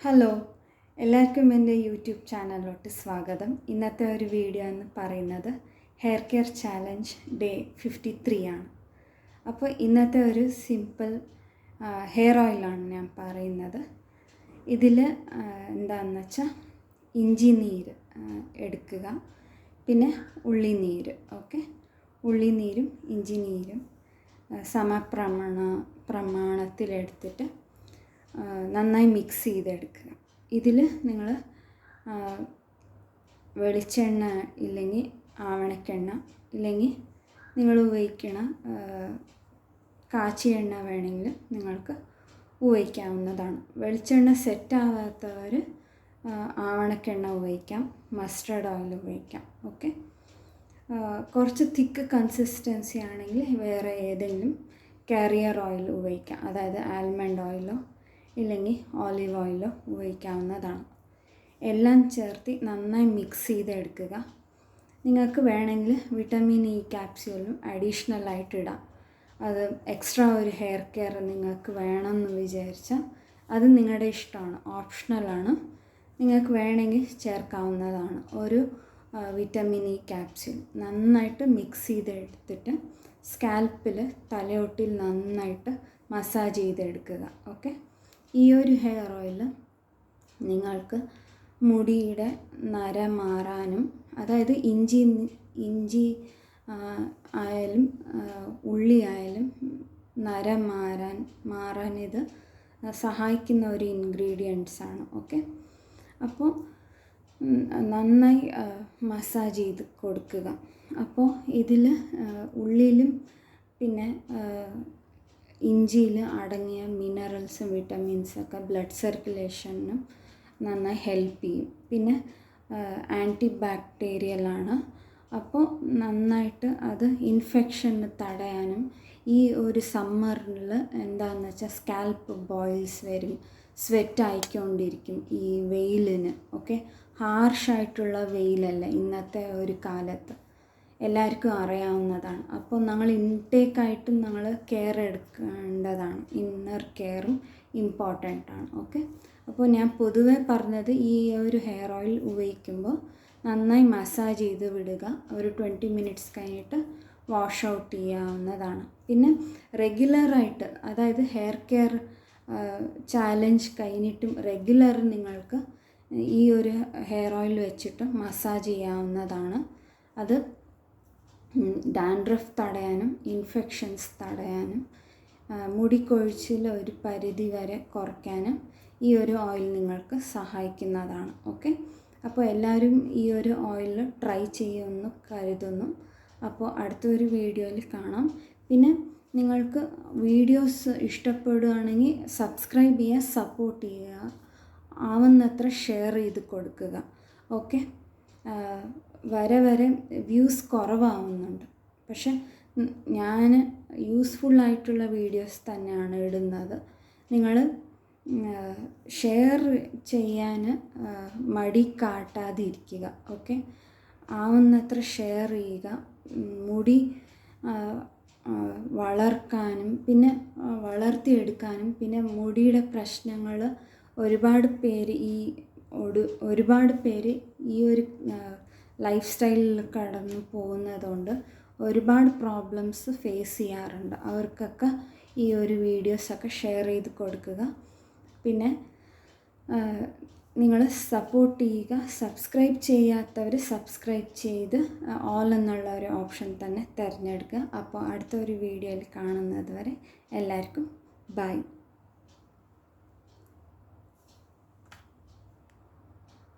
Hello, എല്ലാവർക്കും എൻ്റെ YouTube ചാനലിലോട്ട് സ്വാഗതം. ഇന്നത്തെ ഒരു വീഡിയോ എന്ന് പറയുന്നത് ഹെയർ കെയർ ചാലഞ്ച് ഡേ 53 ആണ്. അപ്പോൾ ഇന്നത്തെ ഒരു സിമ്പിൾ ഹെയർ ഓയിലാണ് ഞാൻ പറയുന്നത്. ഇതിൽ എന്താണെന്ന് വെച്ചാൽ ഇഞ്ചി നീര് എടുക്കുക, പിന്നെ ഉള്ളിനീര്. ഉള്ളിനീരും ഇഞ്ചി നീരും പ്രമാണത്തിലെടുത്തിട്ട് നന്നായി മിക്സ് ചെയ്തെടുക്കുക. ഇതിൽ നിങ്ങൾ വെളിച്ചെണ്ണ ഇല്ലെങ്കിൽ ആവണക്കെണ്ണ, ഇല്ലെങ്കിൽ നിങ്ങൾ ഉപയോഗിക്കണ കാച്ചിയ എണ്ണ വേണമെങ്കിൽ നിങ്ങൾക്ക് ഉപയോഗിക്കാവുന്നതാണ്. വെളിച്ചെണ്ണ സെറ്റാവാത്തവർ ആവണക്കെണ്ണ ഉപയോഗിക്കാം, മസ്റ്റർഡ് ഓയിൽ ഉപയോഗിക്കാം. കുറച്ച് തിക്ക് കൺസിസ്റ്റൻസി ആണെങ്കിൽ വേറെ ഏതെങ്കിലും കാരിയർ ഓയിൽ ഉപയോഗിക്കാം, അതായത് ആൽമണ്ട് ഓയിലോ ഇല്ലെങ്കിൽ ഓലിവ് ഓയിലോ ഉപയോഗിക്കാവുന്നതാണ്. എല്ലാം ചേർത്ത് നന്നായി മിക്സ് ചെയ്തെടുക്കുക. നിങ്ങൾക്ക് വേണമെങ്കിൽ വിറ്റമിൻ ഇ ക്യാപ്സ്യൂളും അഡീഷണലായിട്ട് ഇടാം. അത് എക്സ്ട്രാ ഒരു ഹെയർ കെയർ നിങ്ങൾക്ക് വേണമെന്ന് വിചാരിച്ചാൽ അത് നിങ്ങളുടെ ഇഷ്ടമാണ്, ഓപ്ഷണലാണ്. നിങ്ങൾക്ക് വേണമെങ്കിൽ ചേർക്കാവുന്നതാണ്. ഒരു വിറ്റമിൻ ഇ ക്യാപ്സ്യൂൾ നന്നായിട്ട് മിക്സ് ചെയ്തെടുത്തിട്ട് സ്കാൽപ്പിൽ തലയോട്ടിൽ നന്നായിട്ട് മസാജ് ചെയ്തെടുക്കുക. ഈ ഒരു ഹെയർ ഓയിൽ നിങ്ങൾക്ക് മുടിയുടെ നര മാറാനും, അതായത് ഇഞ്ചി ആയാലും ഉള്ളി ആയാലും നര മാറാൻ ഇത് സഹായിക്കുന്ന ഒരു ഇൻഗ്രീഡിയൻസാണ്. അപ്പോൾ നന്നായി മസാജ് ചെയ്ത് കൊടുക്കുക. അപ്പോൾ ഇതിൽ ഉള്ളിയിലും പിന്നെ ഇഞ്ചിയിൽ അടങ്ങിയ മിനറൽസും വിറ്റമിൻസൊക്കെ ബ്ലഡ് സർക്കുലേഷനും നന്നായി ഹെൽപ്പ് ചെയ്യും. പിന്നെ ആൻറ്റി ബാക്ടീരിയലാണ്. അപ്പോൾ നന്നായിട്ട് അത് ഇൻഫെക്ഷന് തടയാനും, ഈ ഒരു സമ്മറിൽ എന്താണെന്ന് വെച്ചാൽ സ്കാൽപ്പ് ബോയിൽസ് വരും, സ്വെറ്റ് ആയിക്കൊണ്ടിരിക്കും ഈ വെയിലിന്. ഹാർഷായിട്ടുള്ള വെയിലല്ല ഇന്നത്തെ ഒരു കാലത്ത്, എല്ലാവർക്കും അറിയാവുന്നതാണ്. അപ്പോൾ നമ്മൾ ഇൻടേക്കായിട്ടും നമ്മൾ കെയർ എടുക്കേണ്ടതാണ്. ഇന്നർ കെയറും ഇമ്പോർട്ടൻ്റ് ആണ്. അപ്പോൾ ഞാൻ പൊതുവെ പറഞ്ഞത് ഈ ഒരു ഹെയർ ഓയിൽ ഉപയോഗിക്കുമ്പോൾ നന്നായി മസാജ് ചെയ്ത് വിടുക. ഒരു 20 മിനിറ്റ്സ് കഴിഞ്ഞിട്ട് വാഷ് ഔട്ട് ചെയ്യാവുന്നതാണ്. പിന്നെ റെഗുലറായിട്ട്, അതായത് ഹെയർ കെയർ ചാലഞ്ച് കഴിഞ്ഞിട്ടും റെഗുലർ നിങ്ങൾക്ക് ഈ ഒരു ഹെയർ ഓയിൽ വെച്ചിട്ട് മസാജ് ചെയ്യാവുന്നതാണ്. അത് ഡാൻഡ്രഫ് തടയാനും ഇൻഫെക്ഷൻസ് തടയാനും മുടിക്കൊഴിച്ചിൽ ഒരു പരിധി വരെ കുറയ്ക്കാനും ഈ ഒരു ഓയിൽ നിങ്ങൾക്ക് സഹായിക്കുന്നതാണ്. അപ്പോൾ എല്ലാവരും ഈ ഒരു ഓയിൽ ട്രൈ ചെയ്യുമെന്ന് കരുതുന്നു. അപ്പോൾ അടുത്തൊരു വീഡിയോയിൽ കാണാം. പിന്നെ നിങ്ങൾക്ക് വീഡിയോസ് ഇഷ്ടപ്പെടുകയാണെങ്കിൽ സബ്സ്ക്രൈബ് ചെയ്യുക, സപ്പോർട്ട് ചെയ്യുക, ആവുന്നത്ര ഷെയർ ചെയ്ത് കൊടുക്കുക. വരെ വ്യൂസ് കുറവാകുന്നുണ്ട്. പക്ഷെ ഞാൻ യൂസ്ഫുള്ളായിട്ടുള്ള വീഡിയോസ് തന്നെയാണ് ഇടുന്നത്. നിങ്ങൾ ഷെയർ ചെയ്യാൻ മടി കാട്ടാതിരിക്കുക. ആവുന്നത്ര ഷെയർ ചെയ്യുക. മുടി വളർക്കാനും പിന്നെ വളർത്തിയെടുക്കാനും, പിന്നെ മുടിയുടെ പ്രശ്നങ്ങൾ ഒരുപാട് പേര് ഈ ഒരു ലൈഫ് സ്റ്റൈലിൽ കടന്നു പോകുന്നതുകൊണ്ട് ഒരുപാട് പ്രോബ്ലംസ് ഫേസ് ചെയ്യാറുണ്ട്. അവർക്കൊക്കെ ഈ ഒരു വീഡിയോസൊക്കെ ഷെയർ ചെയ്ത് കൊടുക്കുക. പിന്നെ നിങ്ങൾ സപ്പോർട്ട് ചെയ്യുക. സബ്സ്ക്രൈബ് ചെയ്യാത്തവർ സബ്സ്ക്രൈബ് ചെയ്ത് ഓൾ എന്നുള്ള ഒരു ഓപ്ഷൻ തന്നെ തിരഞ്ഞെടുക്കുക. അപ്പോൾ അടുത്തൊരു വീഡിയോയിൽ കാണുന്നത് വരെ എല്ലാവർക്കും ബൈ.